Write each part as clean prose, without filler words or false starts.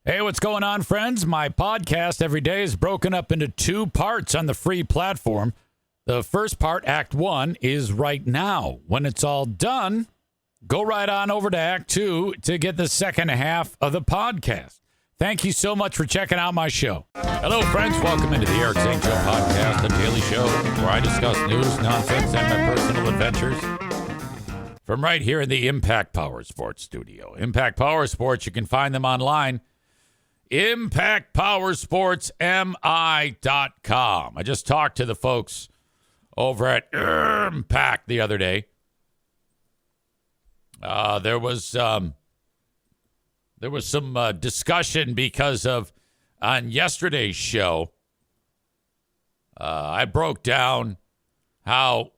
Hey, what's going on, friends? My podcast every day is broken up into two parts on the free platform. The first part, Act 1, is right now. When it's all done, go right on over to Act 2 to get the second half of the podcast. Thank you so much for checking out my show. Hello, friends. Welcome into the Eric Zane Show podcast, the daily show where I discuss news, nonsense, and my personal adventures from right here in the Impact Power Sports studio. Impact Power Sports, you can find them online. ImpactPowerSportsMI.com. I just talked to the folks over at Impact the other day. There was some discussion because of on yesterday's show. I broke down how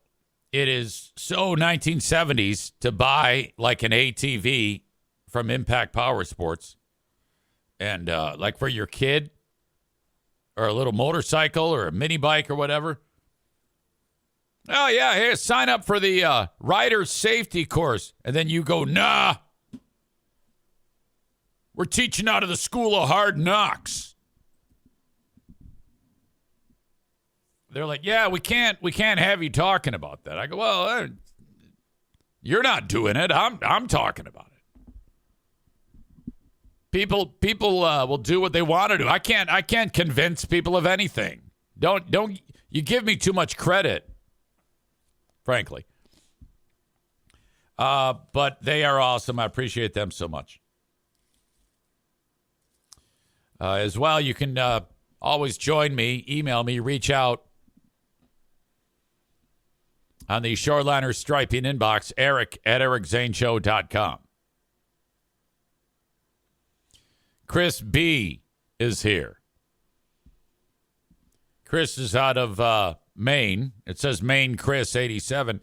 it is so 1970s to buy like an ATV from Impact Power Sports. And like for your kid or a little motorcycle or a mini bike or whatever. Oh, yeah, hey, sign up for the rider safety course. And then you go, nah, we're teaching out of the school of hard knocks. They're like, yeah, we can't have you talking about that. I go, well, you're not doing it. I'm talking about it. People will do what they want to do. I can't convince people of anything. Don't you give me too much credit, frankly. But they are awesome. I appreciate them so much. As well, you can always join me, email me, reach out on the Shoreliner Striping inbox, eric@ericzaneshow.com. Chris B. is here. Chris is out of Maine. It says Maine Chris 87.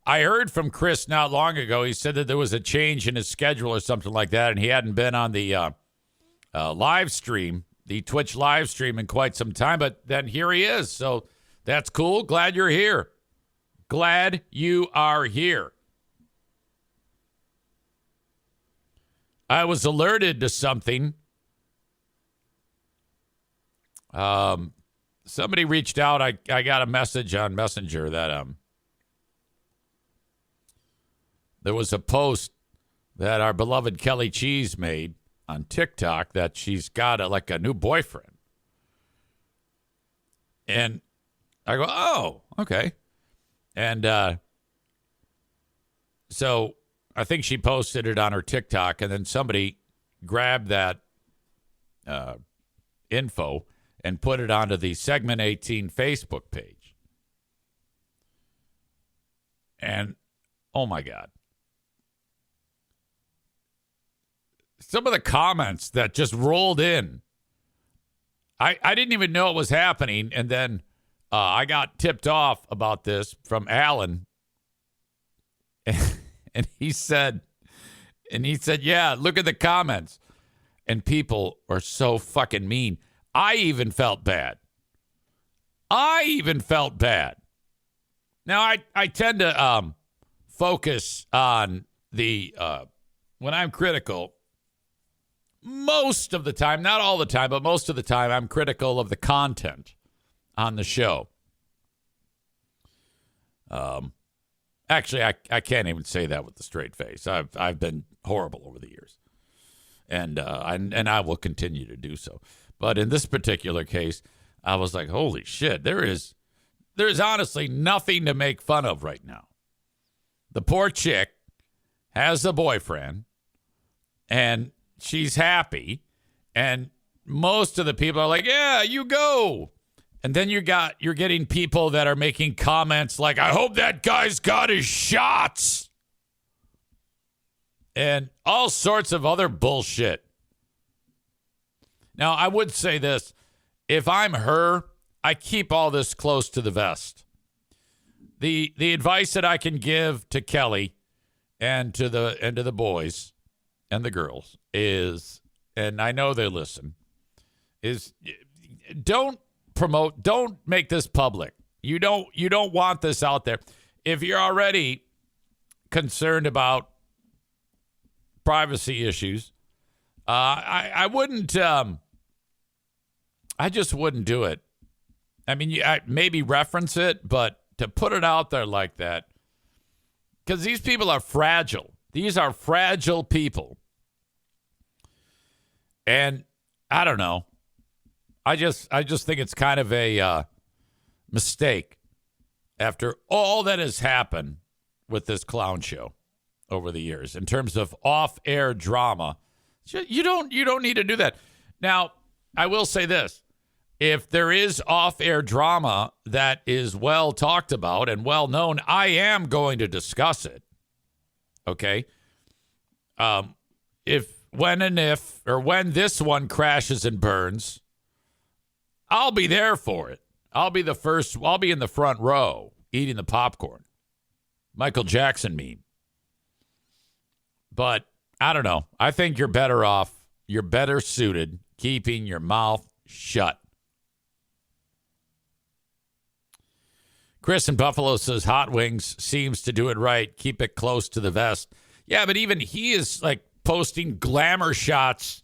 I heard from Chris not long ago. He said that there was a change in his schedule or something like that, and he hadn't been on the live stream, the Twitch live stream, in quite some time. But then here he is. So that's cool. Glad you're here. Glad you are here. I was alerted to something. Somebody reached out. I got a message on Messenger that there was a post that our beloved Kelly Cheese made on TikTok that she's got a new boyfriend. And I go, oh, okay. And so I think she posted it on her TikTok, and then somebody grabbed that info and put it onto the Segment 18 Facebook page. And, oh, my God. Some of the comments that just rolled in. I didn't even know it was happening, and then I got tipped off about this from Alan. And he said, yeah, look at the comments. And people are so fucking mean. I even felt bad. Now, I tend to focus on the, when I'm critical, most of the time, not all the time, but most of the time, I'm critical of the content on the show. Actually, I can't even say that with a straight face. I've been horrible over the years. And I will continue to do so. But in this particular case, I was like, holy shit, there is honestly nothing to make fun of right now. The poor chick has a boyfriend, and she's happy, and most of the people are like, yeah, you go. And then you're getting people that are making comments like, I hope that guy's got his shots. And all sorts of other bullshit. Now, I would say this. If I'm her, I keep all this close to the vest. The advice that I can give to Kelly and to the boys and the girls is, and I know they listen, is don't make this public. You don't want this out there. If you're already concerned about privacy issues, I wouldn't. I just wouldn't do it. I mean, I maybe reference it, but to put it out there like that, because these people are fragile. These are fragile people. And I don't know. I just think it's kind of a mistake after all that has happened with this clown show over the years in terms of off-air drama. You don't need to do that. Now, I will say this. If there is off-air drama that is well talked about and well known, I am going to discuss it. Okay? When this one crashes and burns, I'll be there for it. I'll be in the front row eating the popcorn. Michael Jackson meme. But I don't know. I think you're better off. You're better suited keeping your mouth shut. Chris in Buffalo says Hot Wings seems to do it right. Keep it close to the vest. Yeah, but even he is like posting glamour shots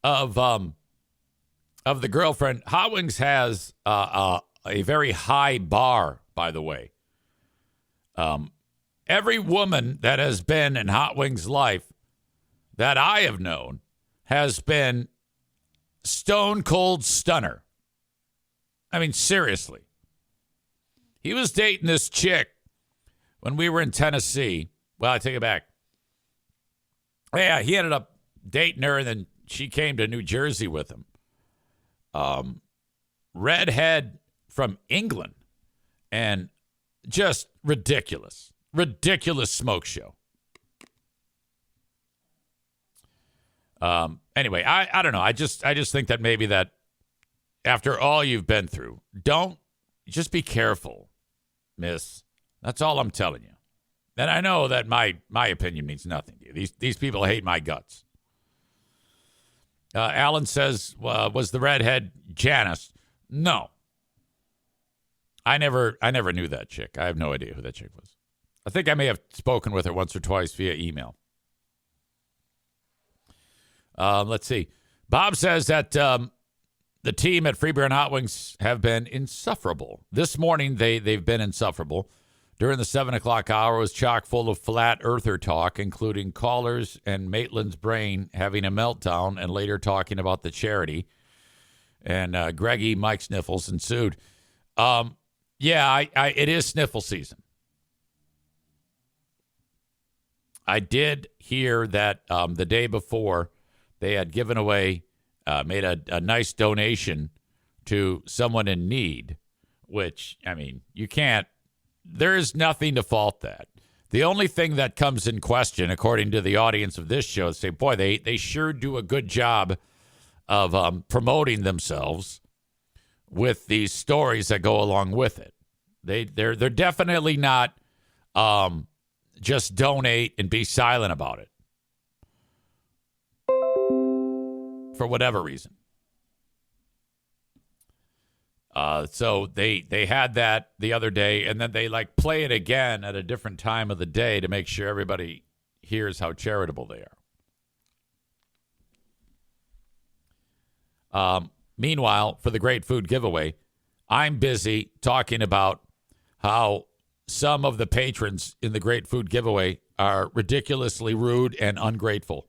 of the girlfriend. Hot Wings has a very high bar, by the way. Every woman that has been in Hot Wings' life that I have known has been stone cold stunner. I mean, seriously. He was dating this chick when we were in Tennessee. Well, I take it back. Yeah, he ended up dating her, and then she came to New Jersey with him. Redhead from England, and just ridiculous smoke show. Anyway, I don't know. I just think that maybe that after all you've been through, just be careful, miss. That's all I'm telling you. And I know that my opinion means nothing to you. These people hate my guts. Alan says, was the redhead Janice? No. I never knew that chick. I have no idea who that chick was. I think I may have spoken with her once or twice via email. Let's see. Bob says that the team at Free Beer and Hot Wings have been insufferable. This morning, they've been insufferable. During the 7 o'clock hour was chock full of flat earther talk, including callers and Maitland's brain having a meltdown and later talking about the charity. And Greggy Mike Sniffles ensued. It is sniffle season. I did hear that the day before they had given away, made a nice donation to someone in need, which, I mean, there is nothing to fault that. The only thing that comes in question, according to the audience of this show, is say, boy, they sure do a good job of promoting themselves with these stories that go along with it. They're definitely not just donate and be silent about it for whatever reason. So they had that the other day, and then they play it again at a different time of the day to make sure everybody hears how charitable they are. Meanwhile, for the Great Food Giveaway, I'm busy talking about how some of the patrons in the Great Food Giveaway are ridiculously rude and ungrateful.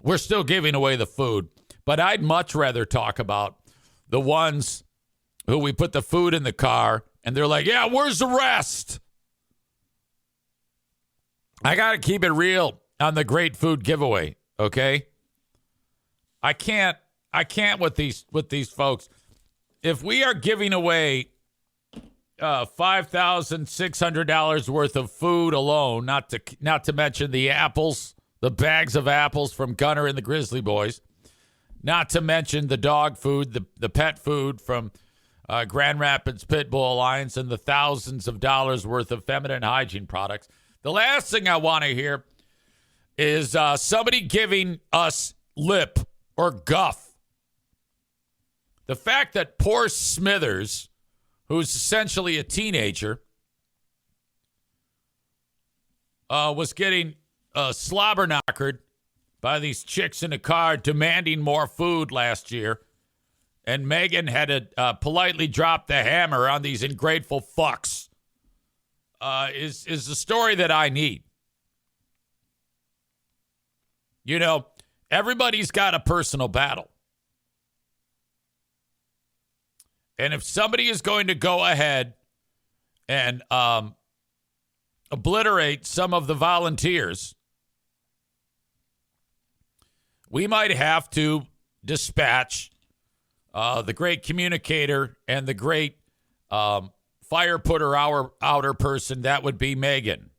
We're still giving away the food, but I'd much rather talk about the ones who we put the food in the car, and they're like, yeah, where's the rest? I got to keep it real on the Great Food Giveaway, okay? I can't with these folks. If we are giving away $5,600 worth of food alone, not to mention the apples, the bags of apples from Gunner and the Grizzly Boys, not to mention the dog food, the pet food from Grand Rapids Pit Bull Alliance, and the thousands of dollars worth of feminine hygiene products. The last thing I want to hear is somebody giving us lip or guff. The fact that poor Smithers, who's essentially a teenager, was getting slobber knockered by these chicks in a car demanding more food last year. And Megan had to politely drop the hammer on these ungrateful fucks. Is the story that I need. You know, everybody's got a personal battle. And if somebody is going to go ahead and obliterate some of the volunteers, we might have to dispatch the great communicator and the great fire putter outer person. That would be Megan.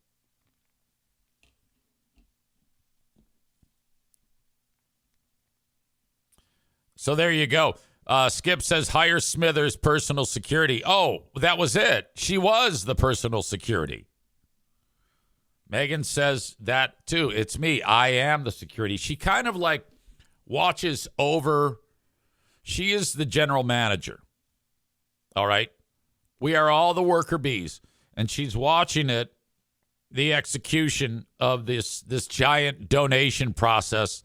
So there you go. Skip says, hire Smithers personal security. Oh, that was it. She was the personal security. Megan says that too. It's me. I am the security. She kind of like watches over. She is the general manager. All right. We are all the worker bees. And she's watching it, the execution of this giant donation process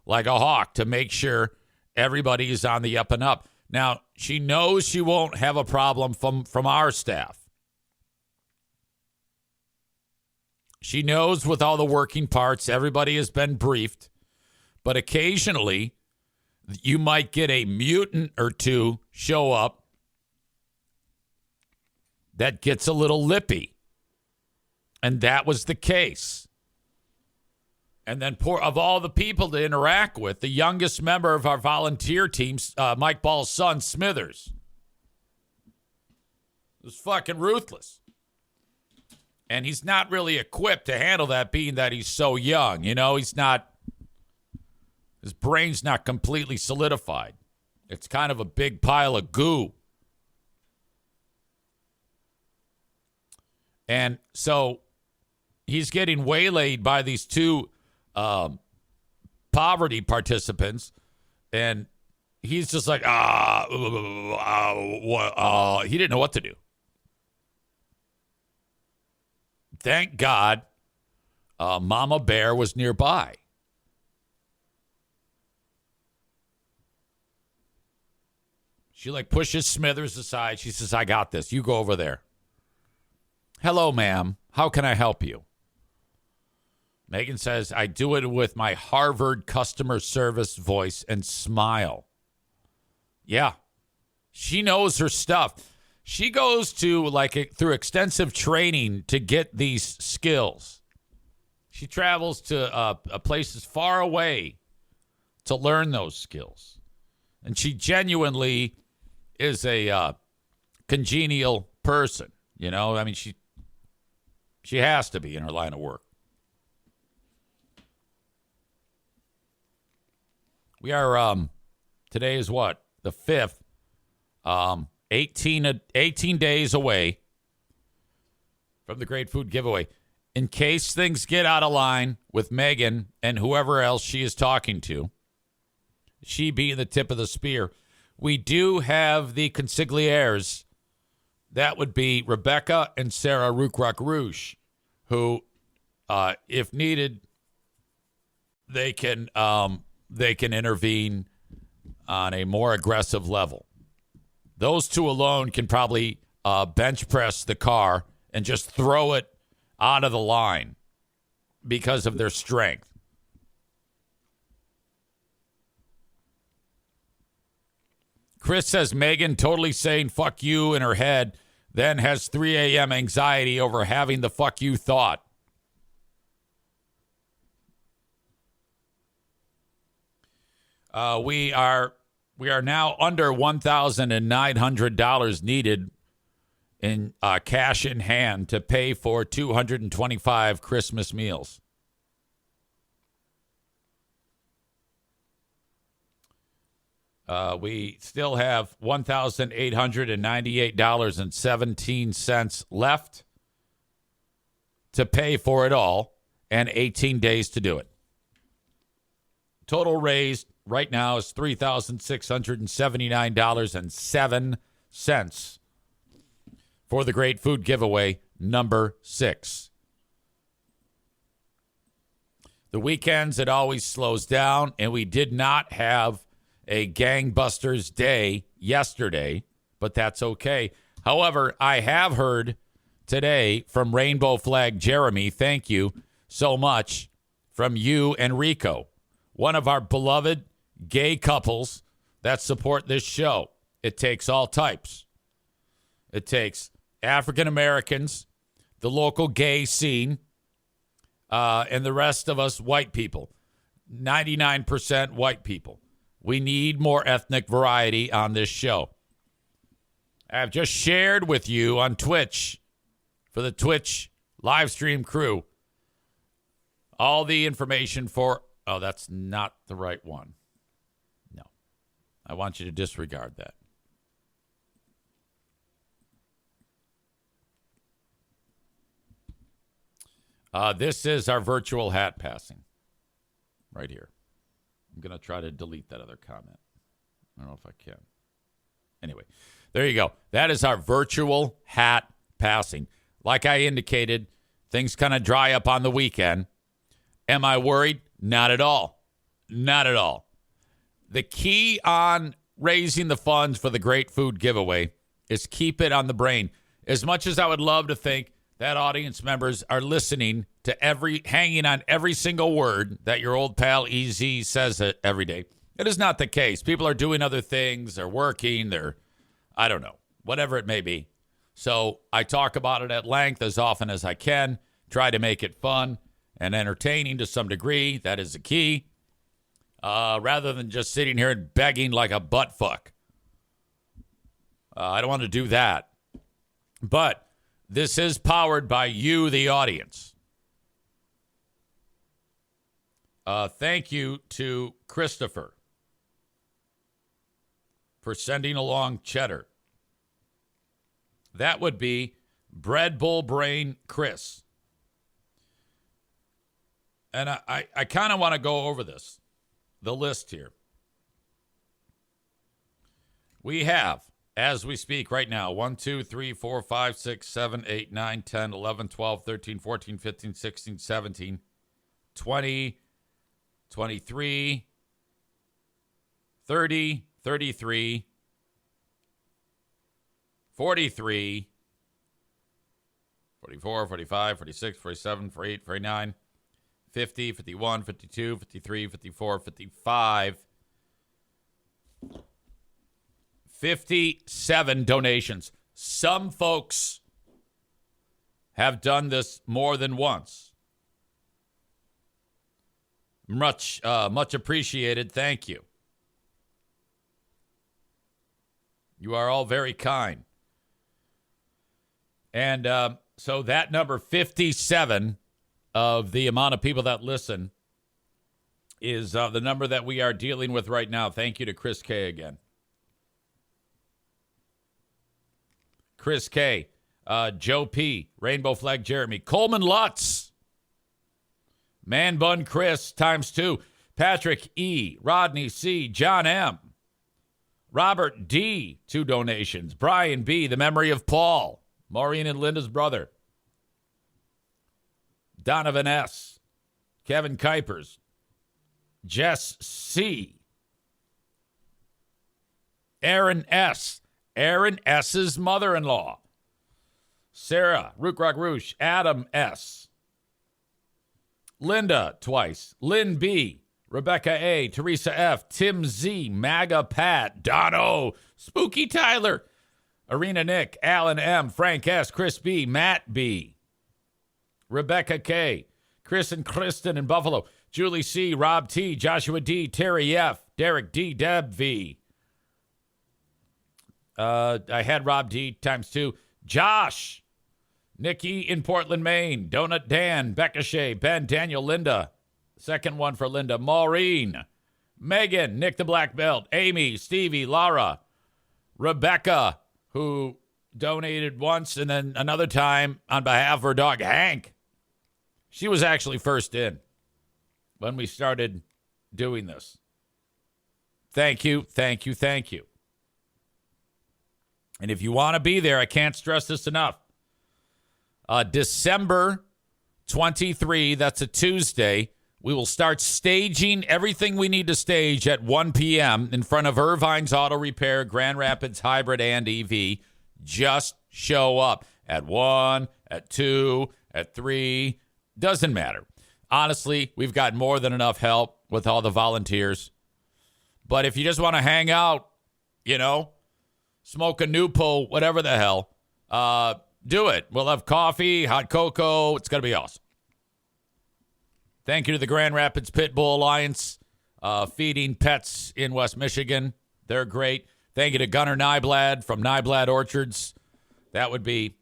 like a hawk to make sure everybody is on the up and up. Now, she knows she won't have a problem from our staff. She knows with all the working parts, everybody has been briefed. But occasionally, you might get a mutant or two show up that gets a little lippy. And that was the case. And then of all the people to interact with, the youngest member of our volunteer team, Mike Ball's son, Smithers, was fucking ruthless. And he's not really equipped to handle that, being that he's so young. You know, his brain's not completely solidified. It's kind of a big pile of goo. And so he's getting waylaid by these two poverty participants, and he's just like, he didn't know what to do. Thank God Mama Bear was nearby. She like pushes Smithers aside. She says, I got this. You go over there. Hello, ma'am. How can I help you? Megan says, I do it with my Harvard customer service voice and smile. Yeah, she knows her stuff. She goes to through extensive training to get these skills. She travels to places far away to learn those skills. And she genuinely is a congenial person. You know, I mean, she has to be in her line of work. We are, today is what? The 5th. 18 days away from the Great Food Giveaway. In case things get out of line with Megan and whoever else she is talking to, she being the tip of the spear, we do have the consiglières. That would be Rebecca and Sarah Rookrock Rouge, who, if needed, they can intervene on a more aggressive level. Those two alone can probably bench press the car and just throw it out of the line because of their strength. Chris says Megan totally saying fuck you in her head, then has 3 a.m. anxiety over having the fuck you thought. We are now under $1,900 needed in cash in hand to pay for 225 Christmas meals. We still have $1,898.17 left to pay for it all, and 18 days to do it. Total raised right now is $3,679.07 for the Great Food Giveaway number 6. The weekends, it always slows down, and we did not have a gangbusters day yesterday, but that's okay. However, I have heard today from Rainbow Flag Jeremy, thank you so much, from you and Rico, one of our beloved gay couples that support this show. It takes all types. It takes African Americans, the local gay scene, and the rest of us white people. 99% white people. We need more ethnic variety on this show. I've just shared with you on Twitch, for the Twitch live stream crew, all the information for... Oh, that's not the right one. No. I want you to disregard that. This is our virtual hat passing right here. I'm going to try to delete that other comment. I don't know if I can. Anyway, there you go. That is our virtual hat passing. Like I indicated, things kind of dry up on the weekend. Am I worried? Not at all. Not at all. The key on raising the funds for the Great Food Giveaway is keep it on the brain. As much as I would love to think that audience members are listening to hanging on every single word that your old pal EZ says it every day, it is not the case. People are doing other things. They're working. I don't know, whatever it may be. So I talk about it at length as often as I can, try to make it fun and entertaining to some degree. That is the key. Rather than just sitting here and begging like a butt fuck. I don't want to do that. But this is powered by you, the audience. Thank you to Christopher for sending along cheddar. That would be Bread Bull Brain Chris. And I kind of want to go over the list here. We have, as we speak right now, 1, 2, 3, 4, 5, 6, 7, 8, 9, 10, 11, 12, 13, 14, 15, 16, 17, 20, 23, 30, 33, 43, 44, 45, 46, 47, 48, 49, 50, 51, 52, 53, 54, 55, 57 donations. Some folks have done this more than once. Much appreciated. Thank you. You are all very kind. And so that number 57 of the amount of people that listen is the number that we are dealing with right now. Thank you to Chris K again. Chris K, Joe P, Rainbow Flag Jeremy, Coleman Lutz, Man Bun Chris ×2, Patrick E, Rodney C, John M, Robert D, 2 donations, Brian B, the memory of Paul, Maureen and Linda's brother, Donovan S, Kevin Kuipers, Jess C, Aaron S, Aaron S.'s mother-in-law, Sarah, Rook Rock Roosh, Adam S., Linda twice, Lynn B., Rebecca A., Teresa F., Tim Z., MAGA Pat, Dono, Spooky Tyler, Arena Nick, Alan M., Frank S., Chris B., Matt B., Rebecca K., Chris and Kristen in Buffalo, Julie C., Rob T., Joshua D., Terry F., Derek D., Deb V., I had Rob D ×2. Josh, Nikki in Portland, Maine, Donut Dan, Becca Shea, Ben, Daniel, Linda. Second one for Linda. Maureen, Megan, Nick the Black Belt, Amy, Stevie, Laura, Rebecca, who donated once and then another time on behalf of her dog, Hank. She was actually first in when we started doing this. Thank you, thank you, thank you. And if you want to be there, I can't stress this enough. December 23, that's a Tuesday, We will start staging everything we need to stage at 1 p.m. in front of Irvine's Auto Repair, Grand Rapids Hybrid and EV. Just show up at 1, at 2, at 3. Doesn't matter. Honestly, we've got more than enough help with all the volunteers. But if you just want to hang out, smoke a Nupo, whatever the hell, do it. We'll have coffee, hot cocoa. It's going to be awesome. Thank you to the Grand Rapids Pit Bull Alliance, feeding pets in West Michigan. They're great. Thank you to Gunnar Nyblad from Nyblad Orchards. That would be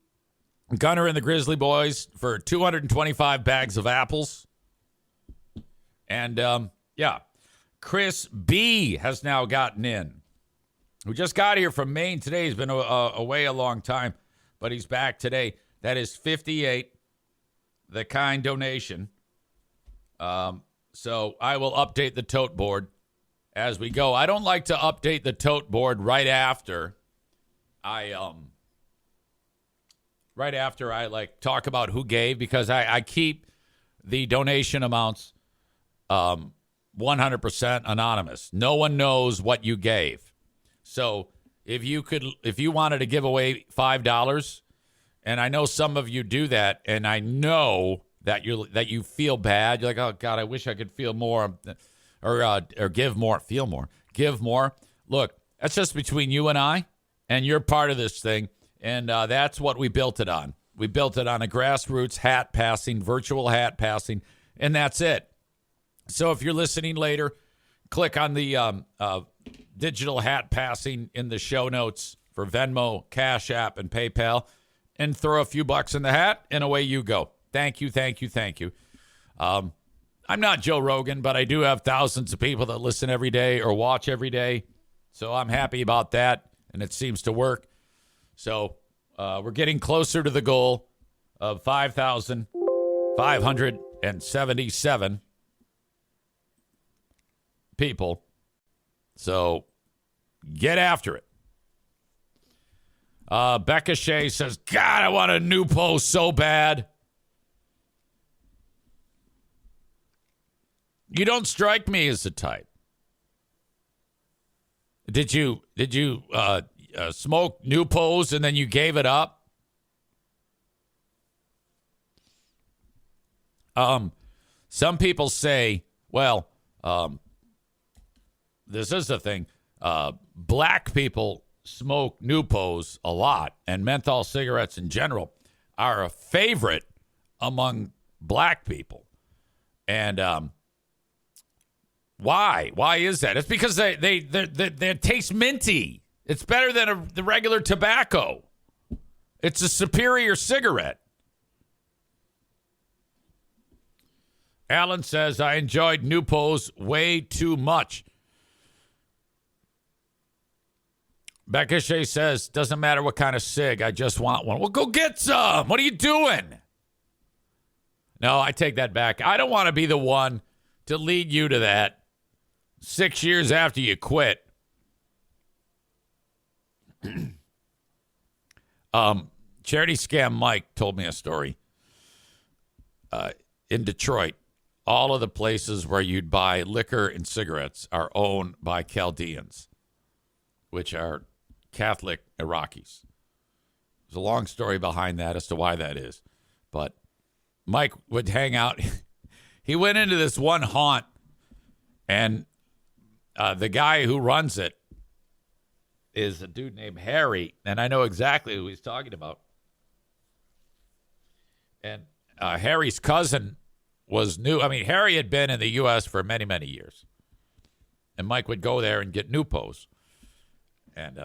Gunnar and the Grizzly Boys for 225 bags of apples. And, Chris B. has now gotten in. We just got here from Maine today. He's been away a long time, but he's back today. That is 58, the kind donation. So I will update the tote board as we go. I don't like to update the tote board right after I talk about who gave, because I keep the donation amounts 100% anonymous. No one knows what you gave. So if you wanted to give away $5, and I know some of you do that, and I know that you feel bad. You're like, oh God, I wish I could feel more, or give more, feel more, give more. Look, that's just between you and I, and you're part of this thing, and that's what we built it on. We built it on a grassroots hat passing, virtual hat passing, and that's it. So if you're listening later, click on the digital hat passing in the show notes for Venmo, Cash App, and PayPal, and throw a few bucks in the hat, and away you go. Thank you, thank you, thank you. I'm not Joe Rogan, but I do have thousands of people that listen every day or watch every day, so I'm happy about that, and it seems to work. So we're getting closer to the goal of 5,577 people. So get after it. Becca Shea says, God, I want a new post so bad. You don't strike me as the type. Did you smoke new pose and then you gave it up? Some people say, well, this is the thing. Black people smoke new pose a lot, and menthol cigarettes in general are a favorite among black people. And why? Why is that? It's because they taste minty. It's better than the regular tobacco. It's a superior cigarette. Alan says, I enjoyed Newpos way too much. Becca Shea says, doesn't matter what kind of cig, I just want one. Well, go get some. What are you doing? No, I take that back. I don't want to be the one to lead you to that 6 years after you quit. Charity Scam Mike told me a story. In Detroit, all of the places where you'd buy liquor and cigarettes are owned by Chaldeans, which are Catholic Iraqis. There's a long story behind that as to why that is. But Mike would hang out. He went into this one haunt, and the guy who runs it is a dude named Harry, and I know exactly who he's talking about. And Harry's cousin was new. I mean, Harry had been in the U.S. for many, many years. And Mike would go there and get Newpos. And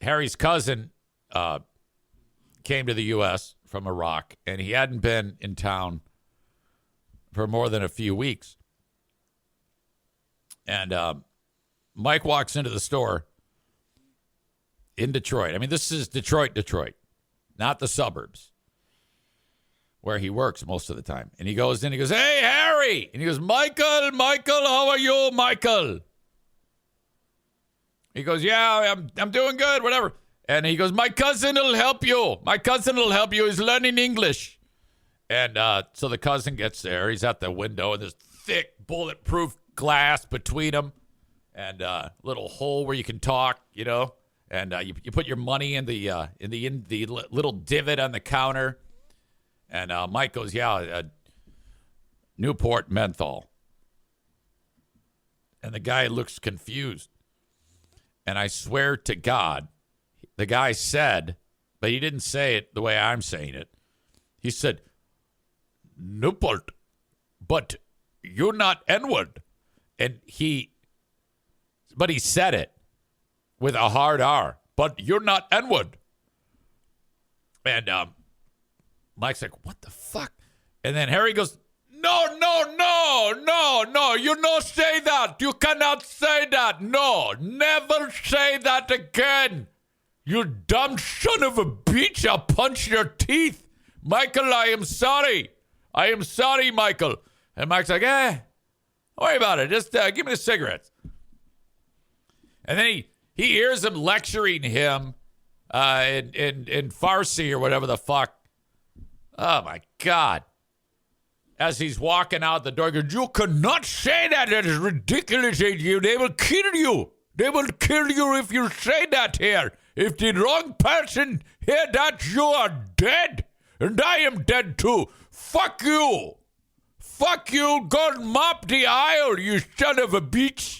Harry's cousin came to the U.S. from Iraq, and he hadn't been in town for more than a few weeks. And Mike walks into the store in Detroit. I mean, this is Detroit, not the suburbs, where he works most of the time. And he goes in, he goes, hey, Harry. And he goes, Michael, how are you, Michael? He goes, yeah, I'm doing good, whatever. And he goes, my cousin will help you. My cousin will help you. He's learning English. And so the cousin gets there. He's at the window, and there's thick bulletproof glass between them, and little hole where you can talk, And you put your money in the little divot on the counter. And Mike goes, Newport menthol. And the guy looks confused. And I swear to God, the guy said, but he didn't say it the way I'm saying it. He said, Newport, but you're not N-word. And he said it with a hard R, but you're not N-word. And Mike's like, what the fuck? And then Harry goes, no, you don't say that. You cannot say that. No, never say that again. You dumb son of a bitch. I'll punch your teeth. Michael, I am sorry. I am sorry, Michael. And Mike's like, don't worry about it. Just give me the cigarettes. And then he hears him lecturing him in Farsi or whatever the fuck. Oh, my God. As he's walking out the door, he goes, you cannot say that. That is ridiculous. They will kill you. They will kill you if you say that here. If the wrong person hear that, you are dead. And I am dead too. Fuck you. Fuck you. Go and mop the aisle, you son of a bitch.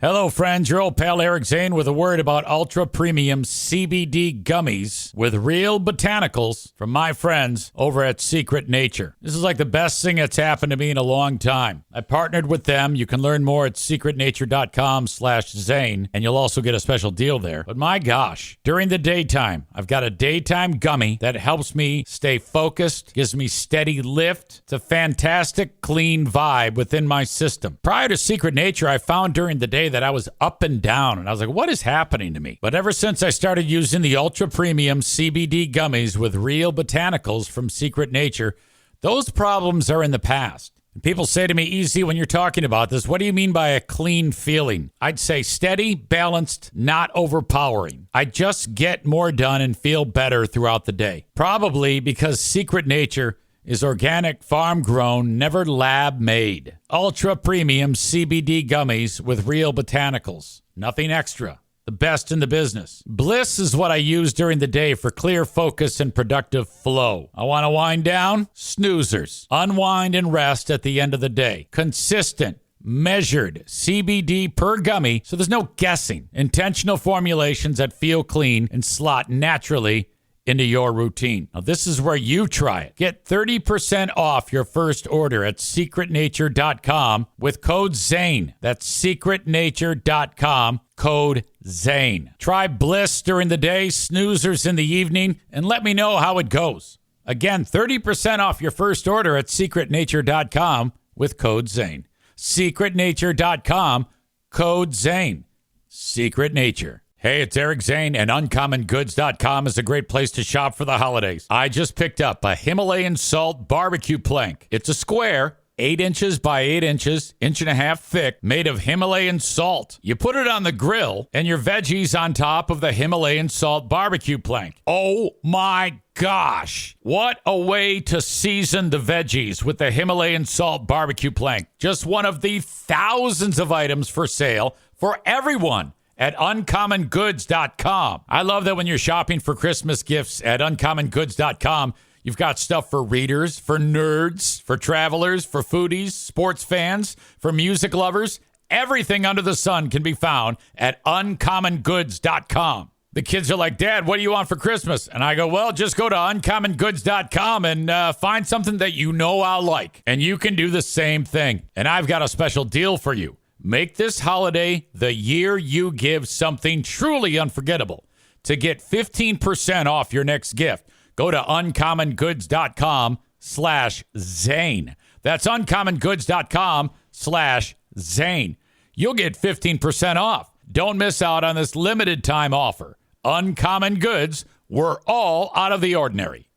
Hello, friends. Your old pal Eric Zane with a word about ultra premium CBD gummies with real botanicals from my friends over at Secret Nature. This is like the best thing that's happened to me in a long time. I partnered with them. You can learn more at secretnature.com/Zane, and you'll also get a special deal there. But my gosh, during the daytime, I've got a daytime gummy that helps me stay focused, gives me steady lift. It's a fantastic, clean vibe within my system. Prior to Secret Nature, I found during the day that I was up and down, and I was like, what is happening to me? But ever since I started using the ultra premium CBD gummies with real botanicals from Secret Nature, those problems are in the past. And people say to me, EZ, when you're talking about this, what do you mean by a clean feeling? I'd say steady, balanced, not overpowering. I just get more done and feel better throughout the day. Probably because Secret Nature is organic, farm-grown, never lab-made. Ultra-premium CBD gummies with real botanicals. Nothing extra. The best in the business. Bliss is what I use during the day for clear focus and productive flow. I want to wind down? Snoozers. Unwind and rest at the end of the day. Consistent, measured CBD per gummy, so there's no guessing. Intentional formulations that feel clean and slot naturally into your routine. Now, this is where you try it. Get 30% off your first order at secretnature.com with code ZANE. That's secretnature.com, code ZANE. Try Bliss during the day, Snoozers in the evening, and let me know how it goes. Again, 30% off your first order at secretnature.com with code ZANE. secretnature.com, code ZANE. Secret Nature. Hey, it's Eric Zane, and UncommonGoods.com is a great place to shop for the holidays. I just picked up a Himalayan salt barbecue plank. It's a square, 8 inches by 8 inches, 1.5 inches thick, made of Himalayan salt. You put it on the grill, and your veggies on top of the Himalayan salt barbecue plank. Oh my gosh. What a way to season the veggies with the Himalayan salt barbecue plank. Just one of the thousands of items for sale for everyone at UncommonGoods.com. I love that when you're shopping for Christmas gifts at UncommonGoods.com, you've got stuff for readers, for nerds, for travelers, for foodies, sports fans, for music lovers. Everything under the sun can be found at UncommonGoods.com. The kids are like, Dad, what do you want for Christmas? And I go, well, just go to UncommonGoods.com and find something that you know I'll like. And you can do the same thing. And I've got a special deal for you. Make this holiday the year you give something truly unforgettable. To get 15% off your next gift, go to UncommonGoods.com/Zane. That's UncommonGoods.com/Zane. You'll get 15% off. Don't miss out on this limited time offer. Uncommon Goods, we're all out of the ordinary.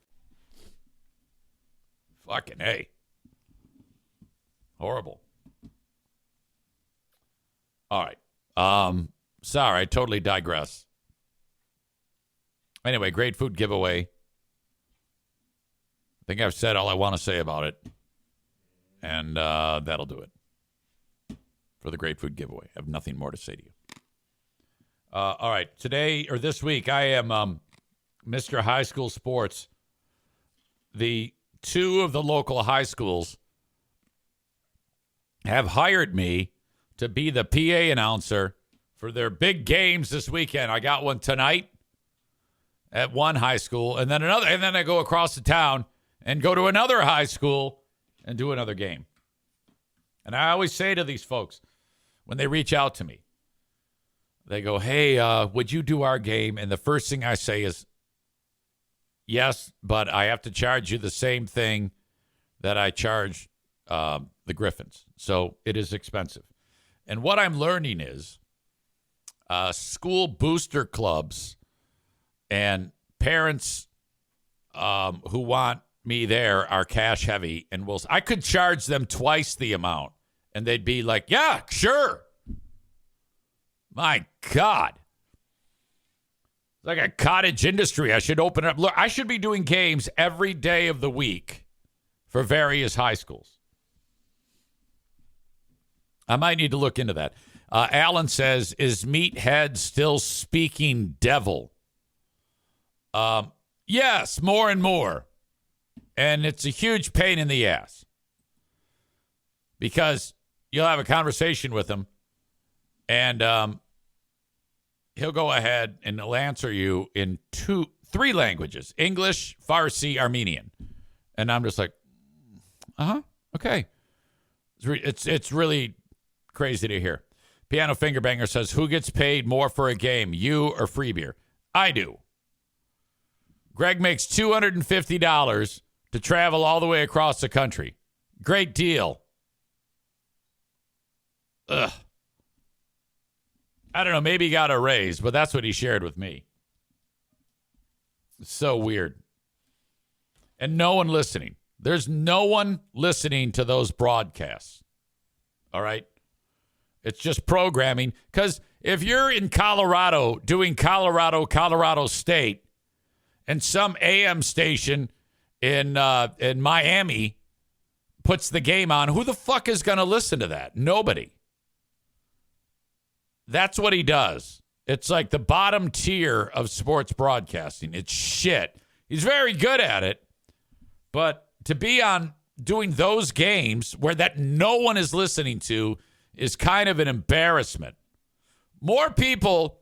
Fucking A. Horrible. All right. Sorry, I totally digress. Anyway, great food giveaway I think I've said all I want to say about it. And that'll do it for the Great Food Giveaway. I have nothing more to say to you. All right. Today, or this week, I am Mr. High School Sports. The two of the local high schools have hired me to be the PA announcer for their big games this weekend. I got one tonight at one high school, and then another, and then I go across the town and go to another high school and do another game. And I always say to these folks, when they reach out to me, they go, hey, would you do our game? And the first thing I say is, yes, but I have to charge you the same thing that I charge the Griffins. So it is expensive. And what I'm learning is school booster clubs and parents who want me there are cash heavy, and I could charge them twice the amount, and they'd be like, yeah, sure. My God. It's like a cottage industry. I should open it up. Look, I should be doing games every day of the week for various high schools. I might need to look into that. Alan says, is Meathead still speaking devil? Yes, more and more. And it's a huge pain in the ass. Because you'll have a conversation with him, and he'll go ahead and he'll answer you in three languages: English, Farsi, Armenian. And I'm just like, okay. It's really crazy to hear. Piano Finger Banger says, who gets paid more for a game, you or Free Beer? I do. Greg makes $250 to travel all the way across the country. Great deal. Ugh. I don't know. Maybe he got a raise, but that's what he shared with me. It's so weird. And no one listening. There's no one listening to those broadcasts. All right? It's just programming. Because if you're in Colorado doing Colorado State, and some AM station in Miami puts the game on, who the fuck is going to listen to that? Nobody. That's what he does. It's like the bottom tier of sports broadcasting. It's shit. He's very good at it. But to be on doing those games where that no one is listening to is kind of an embarrassment. More people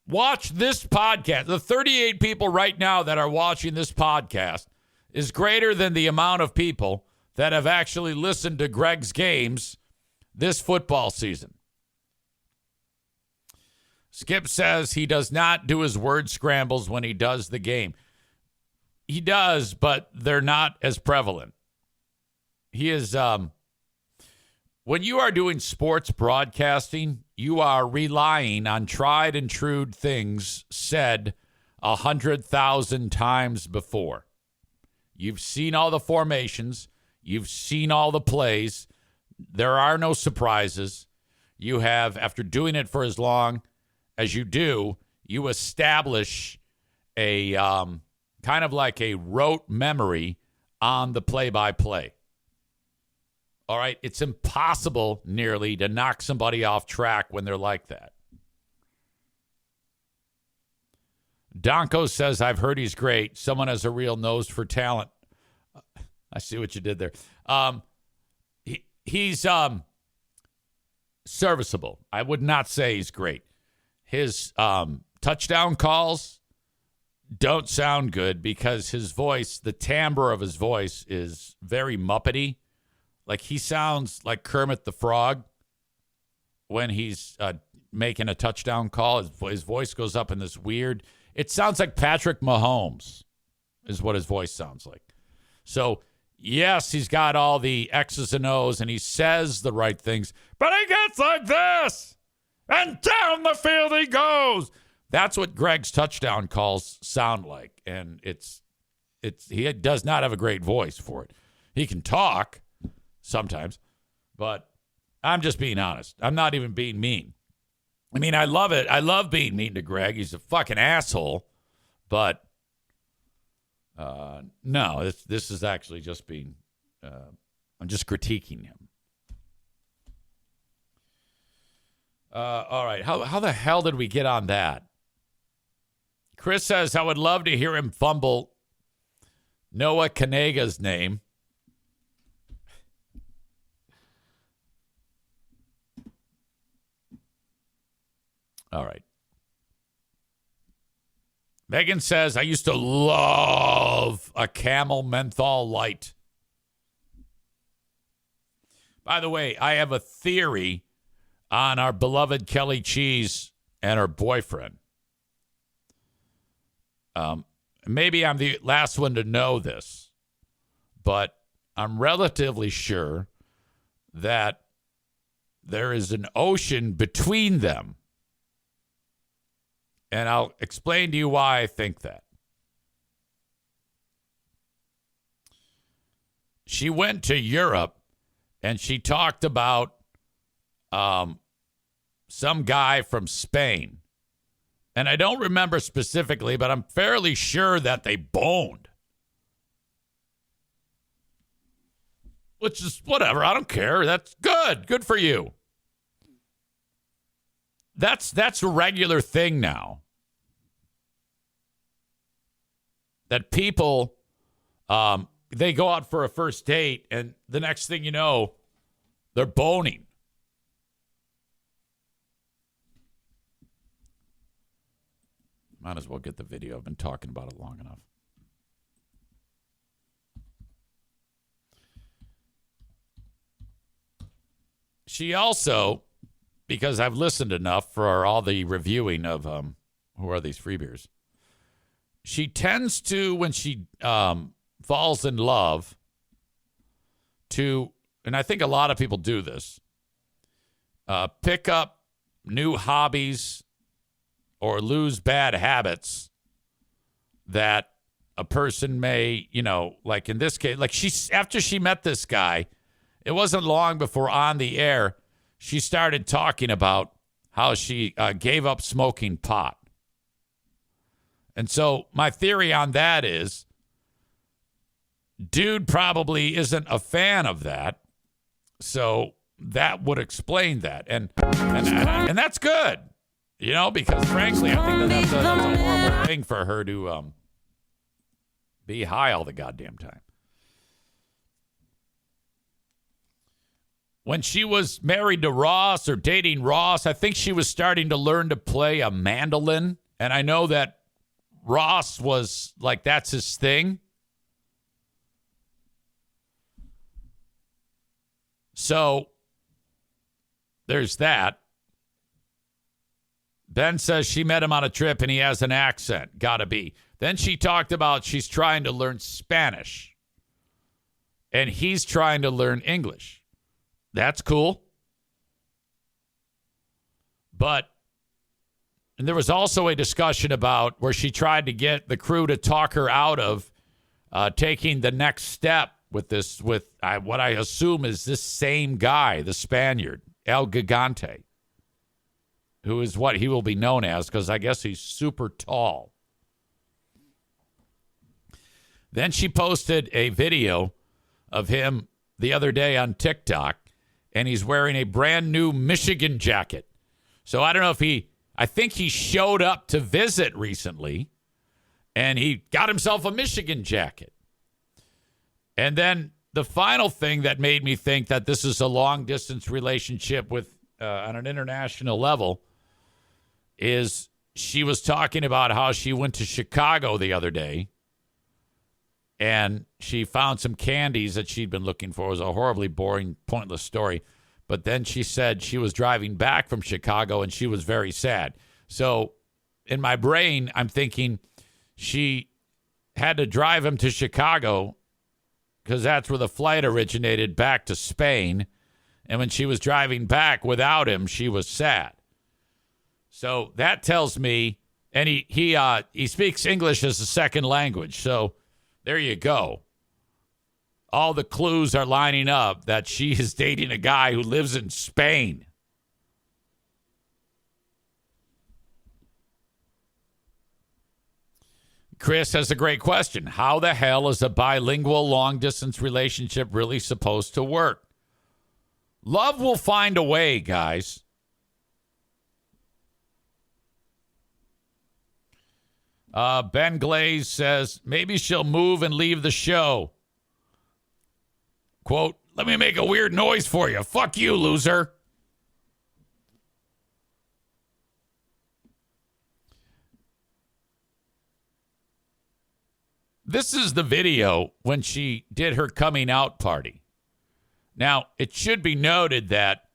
watch this podcast. The 38 people right now that are watching this podcast is greater than the amount of people that have actually listened to Greg's games this football season. Skip says he does not do his word scrambles when he does the game. He does, but they're not as prevalent. He is, when you are doing sports broadcasting, you are relying on tried and true things said 100,000 times before. You've seen all the formations. You've seen all the plays. There are no surprises. You have, after doing it for as long as you do, you establish a kind of like a rote memory on the play-by-play. All right, it's impossible nearly to knock somebody off track when they're like that. Donko says, I've heard he's great. Someone has a real nose for talent. I see what you did there. He's serviceable. I would not say he's great. His touchdown calls don't sound good because his voice, the timbre of his voice is very Muppety. Like he sounds like Kermit the Frog when he's making a touchdown call. His voice goes up in this weird, it sounds like Patrick Mahomes is what his voice sounds like. So, yes, he's got all the X's and O's and he says the right things, but he gets like this and down the field he goes. That's what Greg's touchdown calls sound like. And he does not have a great voice for it. He can talk sometimes, but I'm just being honest. I'm not even being mean. I mean, I love it. I love being mean to Greg. He's a fucking asshole, but No, this is actually just being. I'm just critiquing him. All right. How the hell did we get on that? Chris says, I would love to hear him fumble Noah Kanega's name. All right. Megan says, I used to love a Camel Menthol Light. By the way, I have a theory on our beloved Kelly Cheese and her boyfriend. Maybe I'm the last one to know this, but I'm relatively sure that there is an ocean between them. And I'll explain to you why I think that. She went to Europe and she talked about some guy from Spain. And I don't remember specifically, but I'm fairly sure that they boned. Which is whatever. I don't care. That's good. Good for you. That's a regular thing now. That people, they go out for a first date, and the next thing you know, they're boning. Might as well get the video. I've been talking about it long enough. She also, because I've listened enough for all the reviewing of who are these free beers, she tends to, when she falls in love, to, and I think a lot of people do this, pick up new hobbies or lose bad habits that a person may, like in this case, like after she met this guy, it wasn't long before on the air, she started talking about how she gave up smoking pot. And so my theory on that is, dude probably isn't a fan of that. So that would explain that. And that's good, because frankly, I think that's a horrible thing for her to be high all the goddamn time. When she was married to Ross or dating Ross, I think she was starting to learn to play a mandolin. And I know that Ross was like, that's his thing. So there's that. Ben says she met him on a trip and he has an accent. Gotta be. Then she talked about she's trying to learn Spanish. And he's trying to learn English. That's cool. And there was also a discussion about where she tried to get the crew to talk her out of taking the next step with what I assume is this same guy, the Spaniard, El Gigante, who is what he will be known as because I guess he's super tall. Then she posted a video of him the other day on TikTok, and he's wearing a brand new Michigan jacket. So I don't know if I think he showed up to visit recently, and he got himself a Michigan jacket. And then the final thing that made me think that this is a long-distance relationship with on an international level is she was talking about how she went to Chicago the other day, and she found some candies that she'd been looking for. It was a horribly boring, pointless story. But then she said she was driving back from Chicago, and she was very sad. So in my brain, I'm thinking she had to drive him to Chicago because that's where the flight originated back to Spain. And when she was driving back without him, she was sad. So that tells me, and he speaks English as a second language. So there you go. All the clues are lining up that she is dating a guy who lives in Spain. Chris has a great question. How the hell is a bilingual long-distance relationship really supposed to work? Love will find a way, guys. Ben Glaze says, maybe she'll move and leave the show. Quote, let me make a weird noise for you. Fuck you, loser. This is the video when she did her coming out party. Now, it should be noted that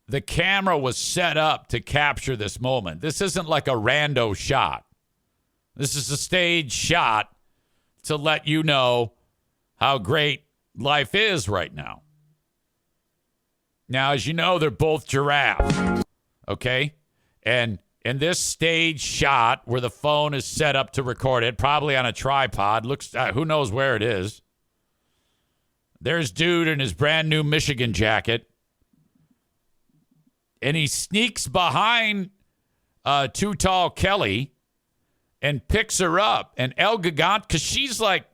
the camera was set up to capture this moment. This isn't like a rando shot. This is a stage shot to let you know how great life is right now. Now, as you know, they're both giraffes, okay? And in this stage shot where the phone is set up to record it, probably on a tripod, looks who knows where it is. There's dude in his brand new Michigan jacket. And he sneaks behind Too Tall Kelly and picks her up. And El Gigant, because she's like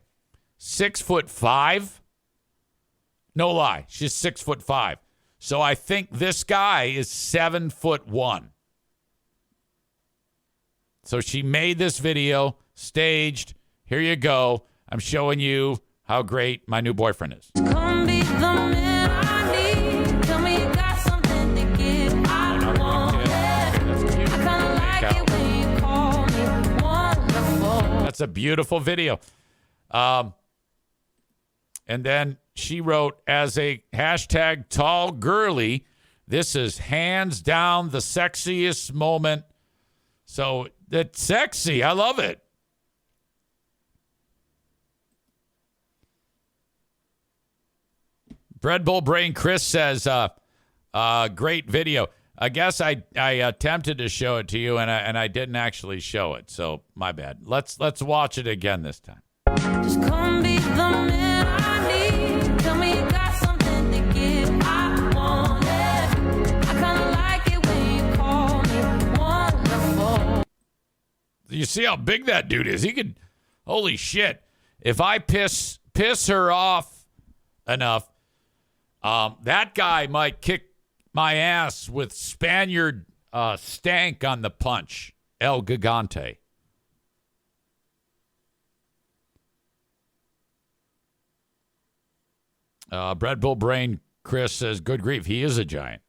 6'5". No lie, she's 6'5". So I think this guy is 7'1". So she made this video, staged. Here you go. I'm showing you how great my new boyfriend is. Come be the man I need. Tell me you got something to give. I want it. I kind of like it when you call me wonderful. That's a beautiful video. And then she wrote, as a hashtag tall girly, this is hands down the sexiest moment. So it's sexy. I love it. Bread Bull Brain Chris says, great video. I guess I attempted to show it to you, and I didn't actually show it. So my bad. Let's watch it again this time. Just come be the man I need. Tell me you got something to give. I want it. I kind of like it when you call me wonderful. You see how big that dude is? He could, holy shit. If I piss her off enough, that guy might kick my ass with Spaniard stank on the punch. El Gigante. Bread Bull Brain Chris says, good grief, he is a giant.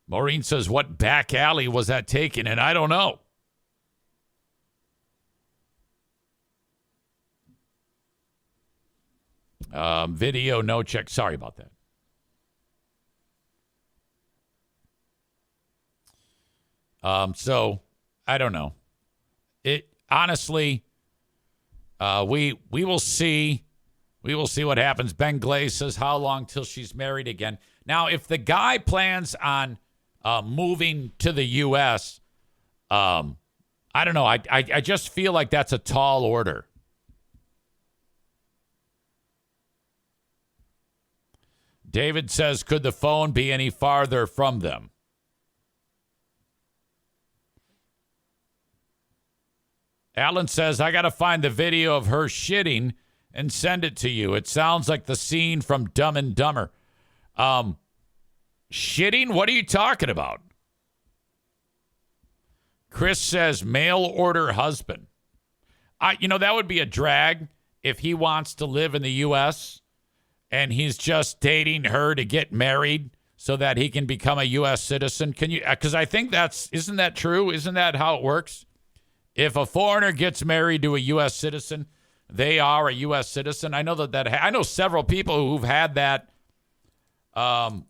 Maureen says, what back alley was that taken in? I don't know. Video, no check. Sorry about that. So I don't know. It honestly, we will see. We will see what happens. Ben Glaze says, how long till she's married again? Now, if the guy plans on moving to the U.S., I don't know. I just feel like that's a tall order. David says, could the phone be any farther from them? Alan says, I got to find the video of her shitting and send it to you. It sounds like the scene from Dumb and Dumber. Shitting? What are you talking about? Chris says, mail order husband. That would be a drag if he wants to live in the U.S., and he's just dating her to get married so that he can become a U.S. citizen. Can you? Because I think isn't that true? Isn't that how it works? If a foreigner gets married to a U.S. citizen, they are a U.S. citizen. I know I know several people who've had that done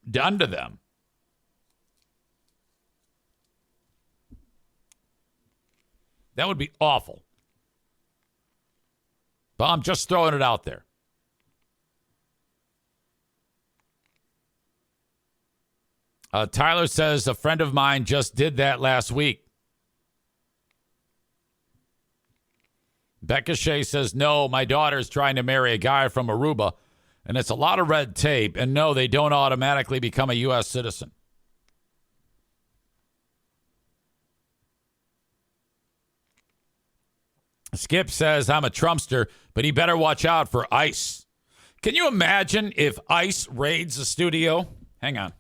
to them. That would be awful. But I'm just throwing it out there. Tyler says, a friend of mine just did that last week. Becca Shea says, no, my daughter's trying to marry a guy from Aruba, and it's a lot of red tape, and no, they don't automatically become a U.S. citizen. Skip says, I'm a Trumpster, but he better watch out for ICE. Can you imagine if ICE raids the studio? Hang on.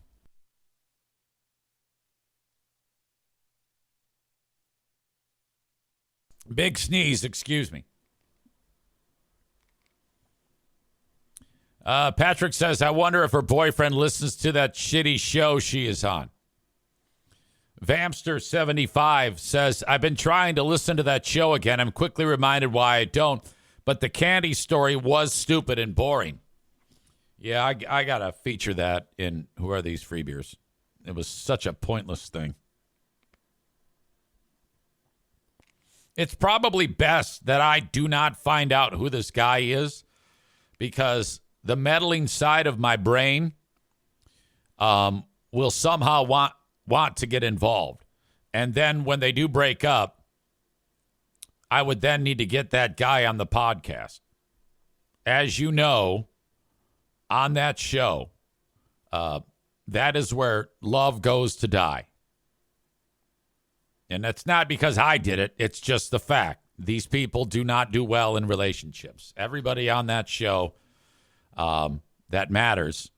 Big sneeze, excuse me. Patrick says, I wonder if her boyfriend listens to that shitty show she is on. Vampster75 says, I've been trying to listen to that show again. I'm quickly reminded why I don't. But the candy story was stupid and boring. Yeah, I got to feature that in Who Are These Free Beers? It was such a pointless thing. It's probably best that I do not find out who this guy is, because the meddling side of my brain will somehow want to get involved. And then when they do break up, I would then need to get that guy on the podcast. As you know, on that show, that is where love goes to die. And that's not because I did it. It's just the fact. These people do not do well in relationships. Everybody on that show that matters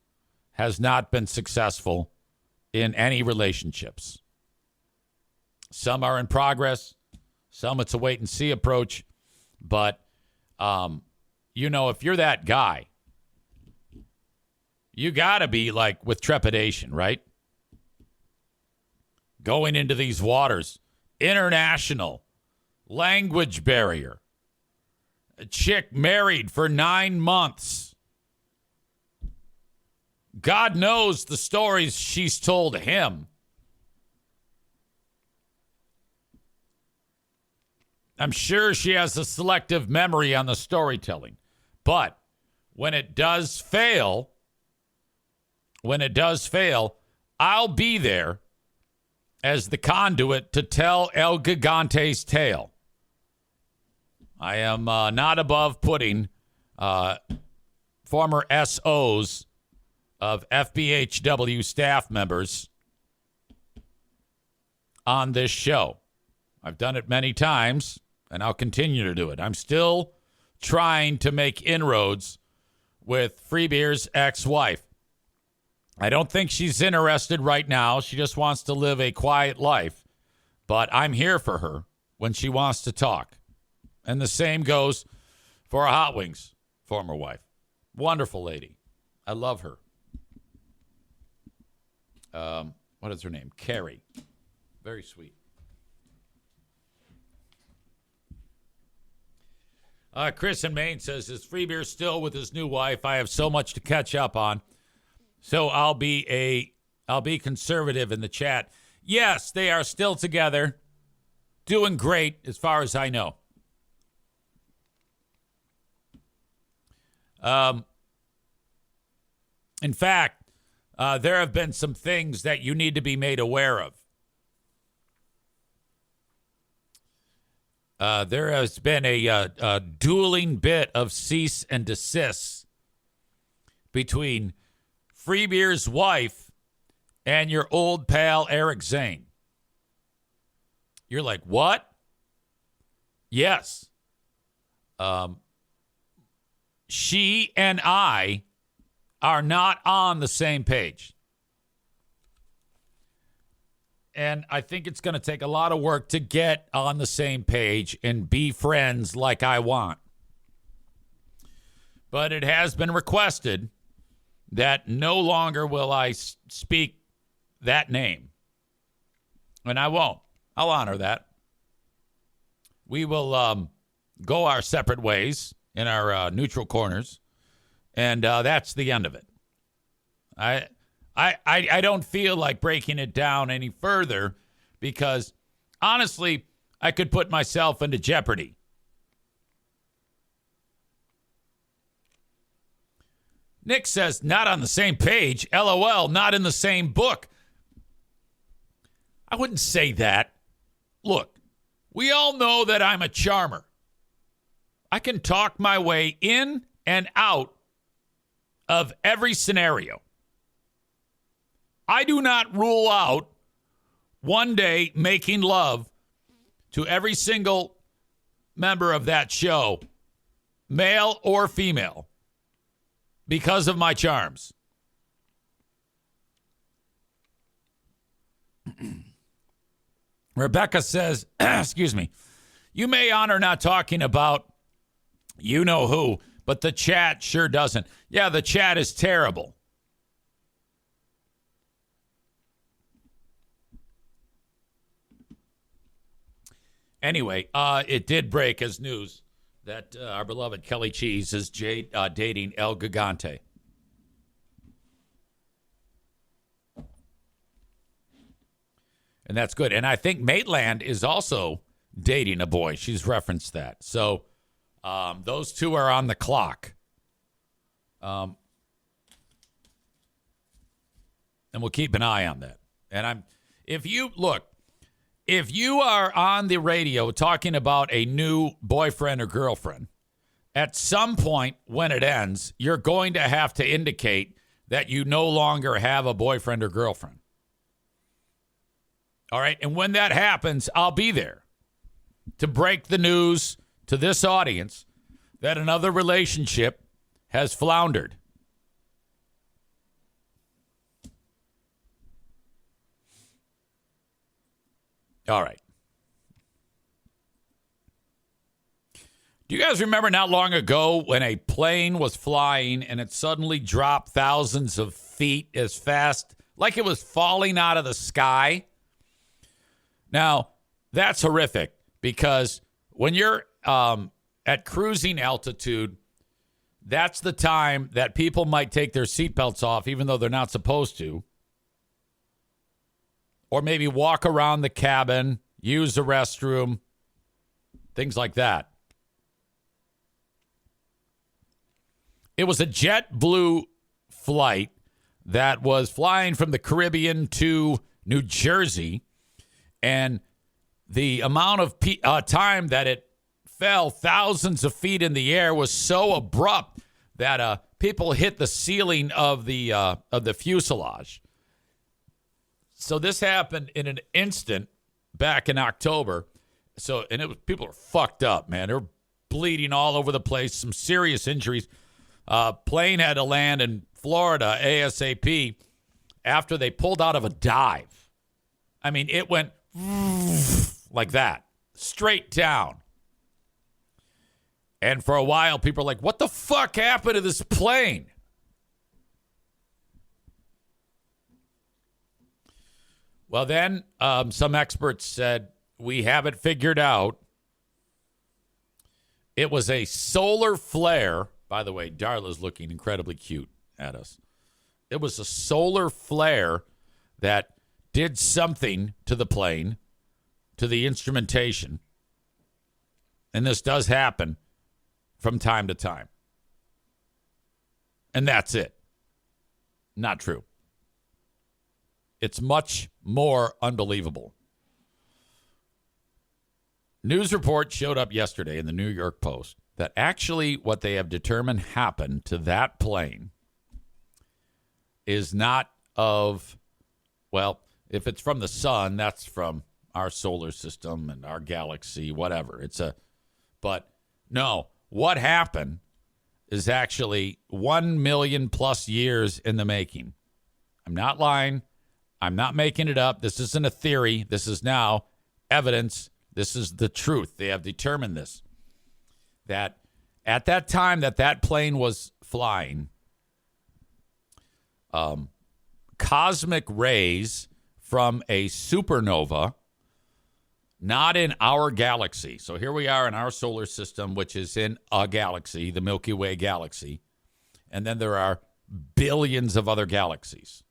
has not been successful in any relationships. Some are in progress. Some it's a wait and see approach. But, if you're that guy, you got to be like with trepidation, right? Going into these waters, international, language barrier, a chick married for 9 months. God knows the stories she's told him. I'm sure she has a selective memory on the storytelling. But when it does fail, I'll be there as the conduit to tell El Gigante's tale. I am not above putting former SOs of FBHW staff members on this show. I've done it many times, and I'll continue to do it. I'm still trying to make inroads with Free Beer's ex-wife. I don't think she's interested right now. She just wants to live a quiet life. But I'm here for her when she wants to talk. And the same goes for a Hot Wings former wife. Wonderful lady. I love her. What is her name? Carrie. Very sweet. Chris in Maine says, is Free Beer still with his new wife? I have so much to catch up on. So I'll be conservative in the chat. Yes, they are still together. Doing great as far as I know. In fact, there have been some things that you need to be made aware of. There has been a dueling bit of cease and desist between Free Beer's wife and your old pal Eric Zane. You're like, what? Yes. She and I are not on the same page. And I think it's going to take a lot of work to get on the same page and be friends like I want. But it has been requested that no longer will I speak that name. And I won't. I'll honor that. We will go our separate ways in our neutral corners. And that's the end of it. I don't feel like breaking it down any further because, honestly, I could put myself into jeopardy. Nick says, not on the same page. LOL, not in the same book. I wouldn't say that. Look, we all know that I'm a charmer. I can talk my way in and out of every scenario. I do not rule out one day making love to every single member of that show, male or female, because of my charms. Rebecca says, excuse me, you may honor not talking about you know who, but the chat sure doesn't. Yeah, the chat is terrible. Anyway, it did break as news that our beloved Kelly Cheese is dating El Gigante. And that's good. And I think Maitland is also dating a boy. She's referenced that. So those two are on the clock. And we'll keep an eye on that. And if you are on the radio talking about a new boyfriend or girlfriend, at some point when it ends, you're going to have to indicate that you no longer have a boyfriend or girlfriend. All right. And when that happens, I'll be there to break the news to this audience that another relationship has floundered. All right. Do you guys remember not long ago when a plane was flying and it suddenly dropped thousands of feet as fast, like it was falling out of the sky? Now, that's horrific because when you're at cruising altitude, that's the time that people might take their seatbelts off, even though they're not supposed to. Or maybe walk around the cabin, use the restroom, things like that. It was a JetBlue flight that was flying from the Caribbean to New Jersey. And the amount of time that it fell thousands of feet in the air was so abrupt that people hit the ceiling of the fuselage. So this happened in an instant back in October. And people are fucked up, man. They're bleeding all over the place. Some serious injuries. Plane had to land in Florida ASAP after they pulled out of a dive. I mean, it went like that, straight down. And for a while, people are like, what the fuck happened to this plane? Well, then some experts said, we have it figured out. It was a solar flare. By the way, Darla's looking incredibly cute at us. It was a solar flare that did something to the plane, to the instrumentation. And this does happen from time to time. And that's it. Not true. It's much more unbelievable. News report showed up yesterday in the New York Post that actually what they have determined happened to that plane is not of, well, if it's from the sun, that's from our solar system and our galaxy, whatever. But no, what happened is actually 1 million plus years in the making. I'm not lying. I'm not making it up. This isn't a theory. This is now evidence. This is the truth. They have determined this. That at that time that plane was flying, cosmic rays from a supernova, not in our galaxy. So here we are in our solar system, which is in a galaxy, the Milky Way galaxy. And then there are billions of other galaxies.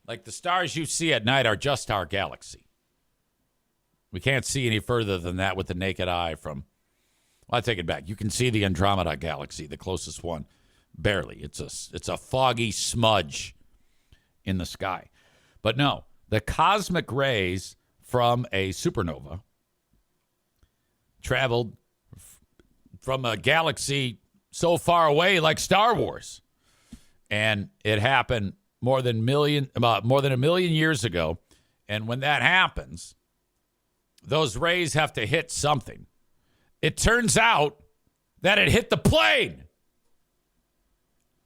Like the stars you see at night are just our galaxy. We can't see any further than that with the naked eye from, well, I take it back. You can see the Andromeda galaxy, the closest one, barely. It's a foggy smudge in the sky. But no, the cosmic rays from a supernova traveled from a galaxy so far away like Star Wars. And it happened more than a million years ago. And when that happens, those rays have to hit something. It turns out that it hit the plane.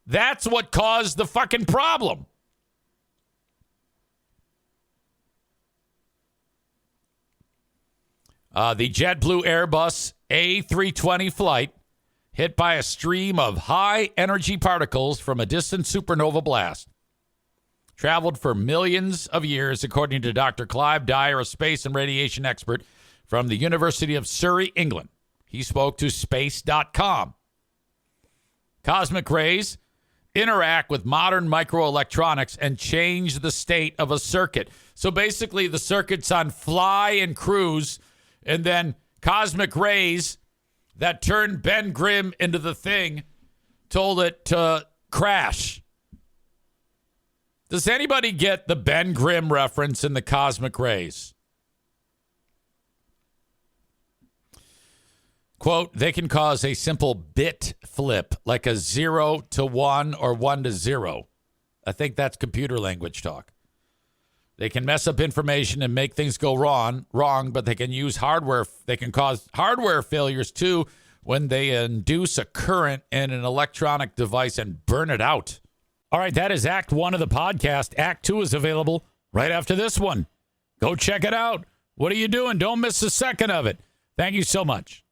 That's what caused the fucking problem. The JetBlue Airbus A320 flight hit by a stream of high-energy particles from a distant supernova blast. Traveled for millions of years, according to Dr. Clive Dyer, a space and radiation expert from the University of Surrey, England. He spoke to Space.com. Cosmic rays interact with modern microelectronics and change the state of a circuit. So basically, the circuit's on fly and cruise, and then cosmic rays that turned Ben Grimm into the thing told it to crash. Does anybody get the Ben Grimm reference in the cosmic rays? Quote, they can cause a simple bit flip, like a 0 to 1 or 1 to 0. I think that's computer language talk. They can mess up information and make things go wrong, but they can use hardware. They can cause hardware failures too when they induce a current in an electronic device and burn it out. All right, that is Act 1 of the podcast. Act 2 is available right after this one. Go check it out. What are you doing? Don't miss a second of it. Thank you so much.